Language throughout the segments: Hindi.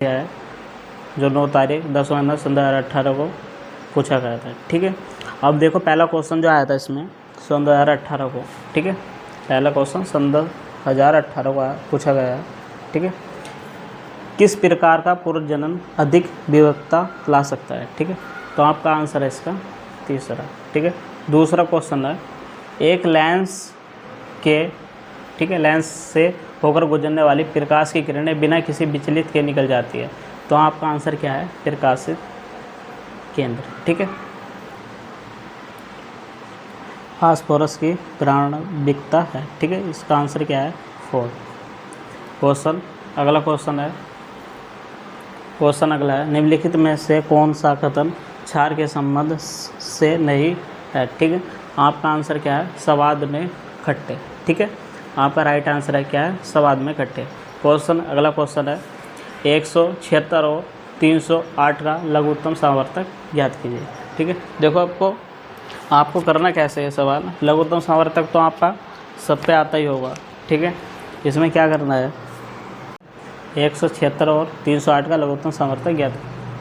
क्या है जो 9 तारीख 10 महीना सन 2018 को पूछा गया था। ठीक है, अब देखो पहला क्वेश्चन जो आया था इसमें सन 2018 को। ठीक है, पहला क्वेश्चन सन 2018 को पूछा गया है। ठीक है, किस प्रकार का पुनर्जनन अधिक विविधता ला सकता है। ठीक है, तो आपका आंसर है इसका तीसरा। ठीक है, दूसरा क्वेश्चन है एक लेंस के ठीक है लेंस से होकर गुजरने वाली प्रकाश की किरणें बिना किसी विचलित के निकल जाती है। तो आपका आंसर क्या है, प्रकाशित केंद्र। ठीक है, फास्फोरस की प्राणविकता है। ठीक है, इसका आंसर क्या है 4। क्वेश्चन अगला क्वेश्चन अगला है निम्नलिखित में से कौन सा कथन क्षार के संबंध से नहीं है। ठीक है, आपका आंसर क्या है स्वाद में खट्टे। ठीक है, आपका राइट आंसर है क्या है स्वाद में खट्टे। क्वेश्चन अगला क्वेश्चन है 176 और 308 का लघुत्तम सामर्थक ज्ञात कीजिए। ठीक है, देखो आपको करना कैसे है सवाल, लघुत्तम सामर्थक तो आपका सब पे आता ही होगा। ठीक है, इसमें क्या करना है 176 और 308 का लघुत्तम सामर्थक ज्ञात।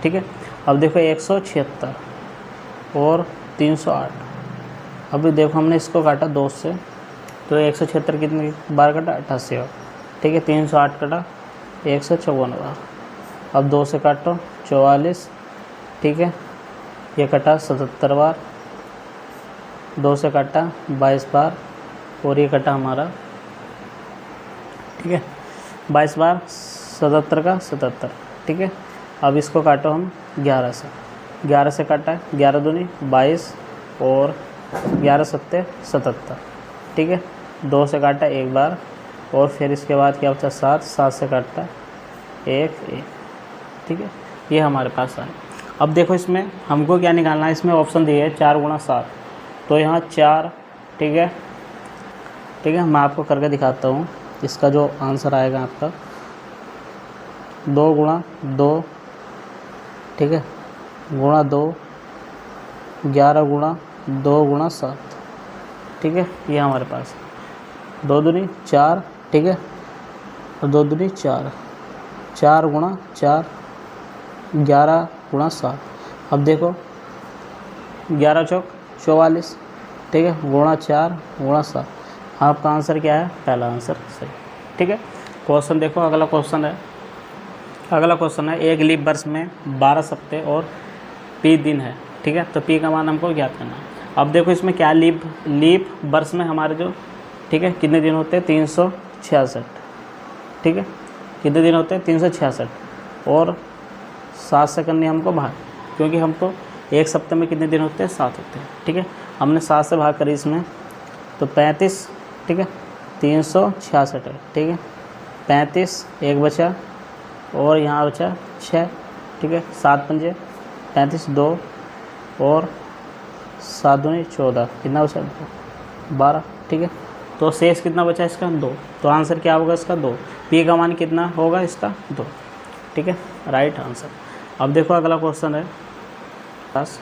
ठीक है, अब देखो 176 और 308, अभी देखो हमने इसको काटा 2 से, तो 176 कितने बार कटा 88 बार। ठीक है, 308 कटा 154 बार। अब 2 से काटो 44। ठीक है, ये कटा 77 बार। 2 से काटा 22 बार और ये कटा हमारा ठीक है 22 बार 77 का 77। ठीक है, अब इसको काटो हम 11 से। 11 से काटा 11 दूनी 22 और 11 सत्ते 77। ठीक है, 2 से काटा 1 बार और फिर इसके बाद क्या बचा 7। 7 से काटा 1 1। ठीक है, ये हमारे पास है। अब देखो इसमें हमको क्या निकालना है, इसमें ऑप्शन दिए है 4 गुणा 7, तो यहाँ 4। ठीक है, मैं आपको करके दिखाता हूँ। इसका जो आंसर आएगा आपका 2 गुणा 2। ठीक है, गुणा 2 11 गुणा 2 गुणा 7। ठीक है, ये हमारे पास 2 दूनी 4। ठीक है, और 2 दूनी 4, 4 गुणा 4 11 गुणा 7। अब देखो 11 चौक 44। ठीक है, गुणा 4 गुणा 7। आपका आंसर क्या है, पहला आंसर सही। ठीक है, क्वेश्चन देखो अगला क्वेश्चन है एक लीप वर्ष में 12 सप्ताह और पी दिन है। ठीक है, तो पी का मान हमको ज्ञात करना है। अब देखो इसमें क्या लीप वर्ष में हमारे जो ठीक है कितने दिन होते हैं 366। ठीक है, कितने दिन होते हैं 366 और 7 से करनी हमको भाग, क्योंकि हमको एक सप्ताह में कितने दिन होते हैं 7 होते हैं। ठीक है, हमने 7 से भाग करी इसमें तो 35। ठीक है, 366 है। ठीक है, 35 एक बचा और यहाँ बचा 6। ठीक है, 7 पंजे 35 2 और 7 दूनी 14, कितना बचा 12। ठीक है, तो शेष कितना बचा इसका 2, तो आंसर क्या होगा इसका 2। पी का मान कितना होगा इसका 2। ठीक है, राइट आंसर। अब देखो अगला क्वेश्चन है बस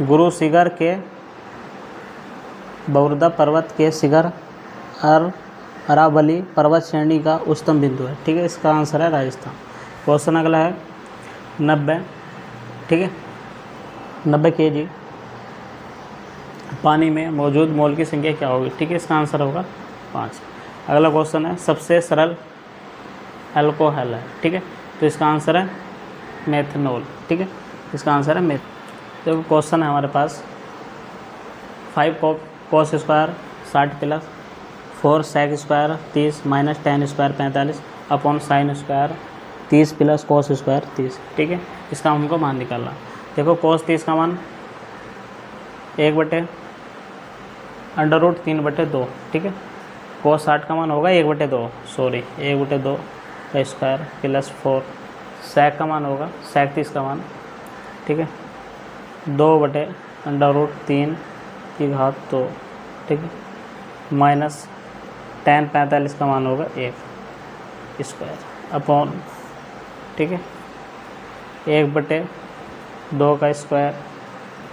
गुरु शिखर के बौरदा पर्वत के शिखर अरावली पर्वत श्रेणी का उच्चतम बिंदु है। ठीक है, इसका आंसर है राजस्थान। क्वेश्चन अगला है 90। ठीक है, 90 kg पानी में मौजूद मोल की संख्या क्या होगी। ठीक है, इसका आंसर होगा 5। अगला क्वेश्चन है सबसे सरल अल्कोहल है। ठीक है, तो इसका आंसर है मेथनॉल। ठीक है, इसका आंसर है मेथ। तो क्वेश्चन है हमारे पास 5 cos square 60 plus 4 sec square 30 minus tan square 45 upon sine square 30 plus cos square 30। ठीक है, इसका हमको मान निकालना। देखो cos 30 का मान 1/√3/2। ठीक है, cos 60 का मान होगा 1/2 का स्क्वायर प्लस 4 sec का मान होगा sec 30 का मान। ठीक है, 2/√3 की घात 2। ठीक है, माइनस tan 45 का मान होगा 1 स्क्वायर अपॉन ठीक है 1/2 का स्क्वायर।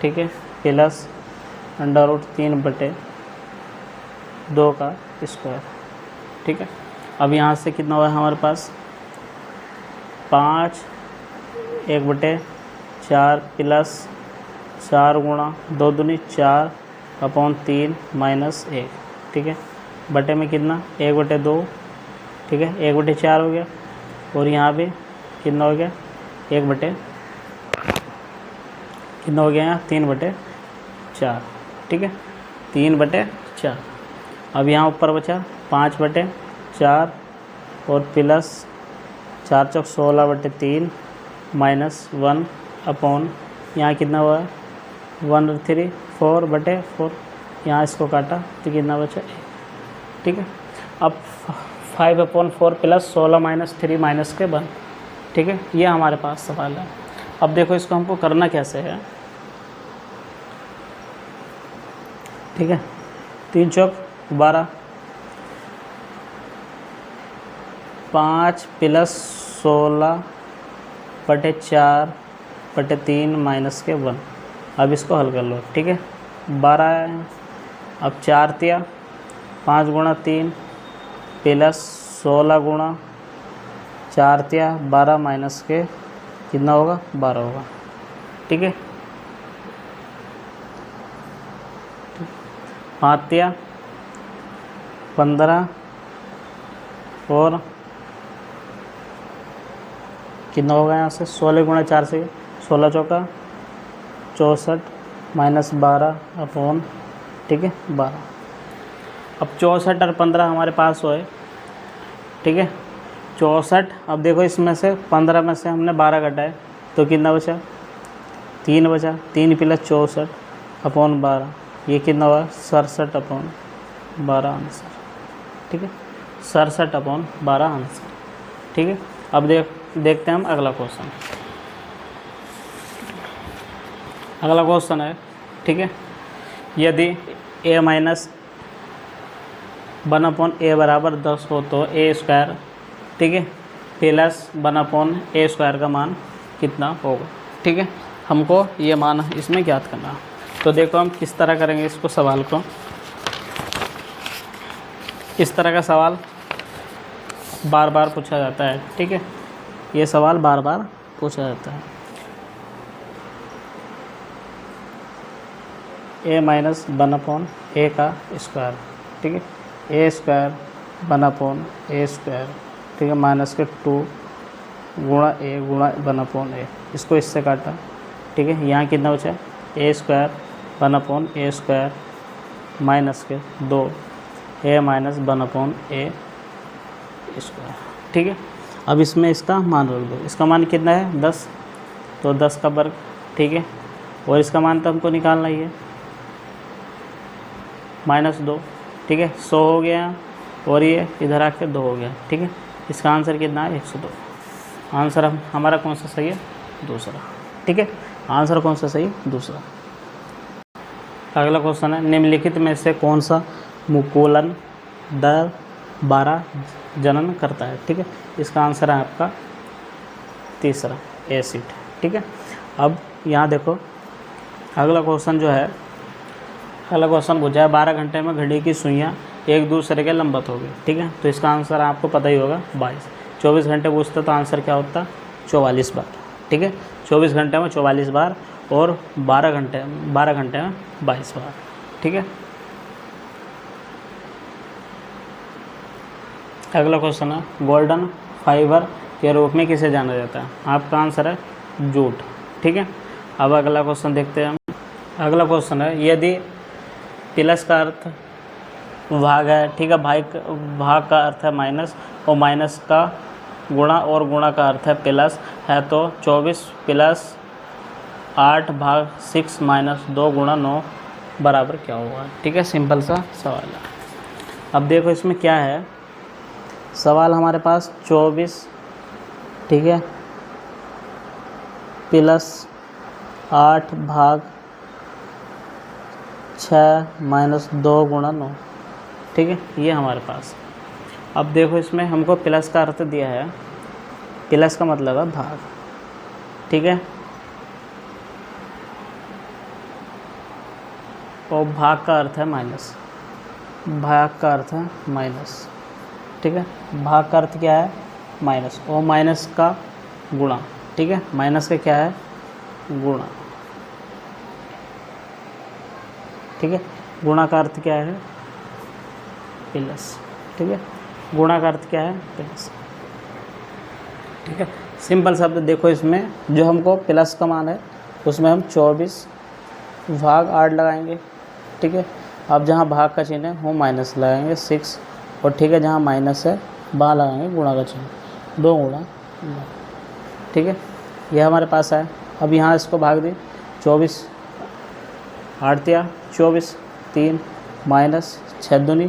ठीक है, प्लस √3/2 का स्क्वायर। ठीक है, अब यहाँ से कितना हुआ हमारे पास 5 1/4 प्लस 4 गुणा 2 दूनी 4 अपॉन 3 माइनस 1, ठीक है। बटे में कितना 1/2, ठीक है, 1/4 हो गया। और यहाँ पे कितना हो गया 3/4, ठीक है, 3/4। अब यहाँ ऊपर बचा 5/4 और प्लस 4 चौक 16/3 माइनस 1 अपॉन यहाँ कितना हुआ 1/3 4/4। यहाँ इसको काटा तो कितना बचा 1, ठीक है। अब 5/4 प्लस 16 माइनस 3 माइनस के 1, ठीक है। ये हमारे पास सवाल है। अब देखो इसको हमको करना कैसे है, ठीक है। 3 चौक 12, 5 प्लस 16/4/3 माइनस के 1। अब इसको हल कर लो, ठीक है। 12 है, अब 4 तिया 5 गुणा 3 प्लस 16 गुणा 4 तिया 12 माइनस के कितना होगा 12 होगा, ठीक है। 5 तिया 15 और कितना होगा यहाँ से 16 गुणा 4 से 16 चौका 64 माइनस 12 अपॉन, ठीक है, 12। अब 64 और 15 हमारे पास हो है, ठीक है। 64, अब देखो इसमें से 15 में से हमने 12 घटाए तो कितना बचा 3 बचा। 3 प्लस 64 अपॉन 12, ये कितना हुआ 67 अपॉन 12 आंसर, ठीक है, 67 अपॉन 12 आंसर, ठीक है। अब देखते हैं हम अगला क्वेश्चन। अगला क्वेश्चन है, ठीक है। यदि a माइनस 1/a बराबर 10 हो तो a², ठीक है, प्लस 1/a² का मान कितना होगा, ठीक है। हमको ये मान इसमें ज्ञात करना। तो देखो हम किस तरह करेंगे इसको सवाल को। इस तरह का सवाल बार बार पूछा जाता है, ठीक है। ये सवाल बार बार पूछा जाता है। a माइनस 1/a का स्क्वायर, ठीक है, a² 1/a², ठीक है, माइनस के 2 गुणा a गुणा 1/a। इसको इससे काटा, ठीक है। यहाँ कितना बचा a² 1/a² माइनस के 2 a माइनस 1/a², ठीक है। अब इसमें इसका मान रख दो। इसका मान कितना है 10, तो 10 का वर्ग, ठीक है। और इसका मान तो हमको निकालना ही है -2, ठीक है, 100 हो गया और ये इधर आके 2 हो गया, ठीक है। इसका आंसर कितना है 102। आंसर हमारा कौन सा सही है दूसरा, ठीक है। आंसर कौन सा सही दूसरा। अगला क्वेश्चन है निम्नलिखित में से कौन सा मुकुलन दर 12 जनन करता है, ठीक है। इसका आंसर है आपका तीसरा एसिड, ठीक है। अब यहाँ देखो अगला क्वेश्चन जो है, अगला क्वेश्चन पूछा है 12 घंटे में घड़ी की सुइयाँ एक दूसरे के लंबवत हो गई, ठीक है। तो इसका आंसर आपको पता ही होगा 22। 24 घंटे पूछता तो आंसर क्या होता 44 बार, ठीक है। 24 घंटे में 44 बार और 12 घंटे में 22 बार, ठीक है। अगला क्वेश्चन है गोल्डन फाइबर के रूप में किसे जाना जाता है। आपका आंसर है जूट, ठीक है। अब अगला क्वेश्चन देखते हैं हम। अगला क्वेश्चन है यदि प्लस का अर्थ भाग है, ठीक है, भाग का अर्थ है माइनस और माइनस का गुणा और गुणा का अर्थ है प्लस है, तो 24 प्लस 8 भाग 6 माइनस 2 गुणा 9 बराबर क्या होगा, ठीक है। सिंपल सा सवाल है। अब देखो इसमें क्या है, सवाल हमारे पास 24, ठीक है, प्लस 8 भाग 6 माइनस 2 गुणा 9, ठीक है, ये हमारे पास। अब देखो इसमें हमको प्लस का अर्थ दिया है, प्लस का मतलब है भाग, ठीक है, और भाग का अर्थ है माइनस, भाग का अर्थ है माइनस, ठीक है। भाग का अर्थ क्या है माइनस, और माइनस का गुणा, ठीक है। माइनस का क्या है, गुणा, ठीक है। गुणा का अर्थ क्या है, प्लस, ठीक है। गुणा का अर्थ क्या है, प्लस, ठीक है। सिंपल शब्द देखो, इसमें जो हमको प्लस का मान है उसमें हम 24 भाग 8 लगाएंगे, ठीक है। अब जहाँ भाग का चिन्ह है वो माइनस लगाएंगे 6, और ठीक है जहाँ माइनस है वहाँ लगाएंगे गुणा का चिन्ह, 2 गुणा 9, ठीक है। यह हमारे पास है। अब यहाँ इसको भाग दी, 24 8 दिया 24, 3 माइनस 6 दूनी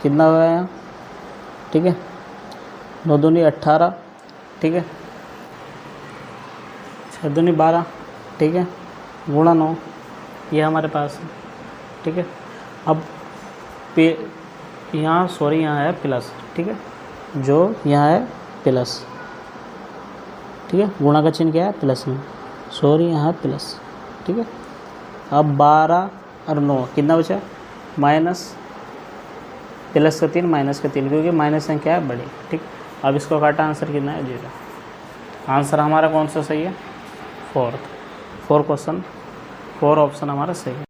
कितना हो गया यहाँ, ठीक है। 9 दूनी 18, ठीक है। 6 दूनी 12, ठीक है, गुणा 9, ये हमारे पास है, ठीक है। अब पे यहाँ सॉरी यहाँ है प्लस, ठीक है, जो यहाँ है प्लस, ठीक है। गुणा का चिन्ह क्या है, प्लस में, सॉरी यहाँ है प्लस, ठीक है। अब 12 और 9 कितना बचा, माइनस, प्लस का 3 माइनस का 3, क्योंकि माइनस संख्या है बड़ी, ठीक। अब इसको काटा, आंसर कितना है, 0। आंसर हमारा कौन सा सही है, 4 क्वेश्चन 4 ऑप्शन हमारा सही है।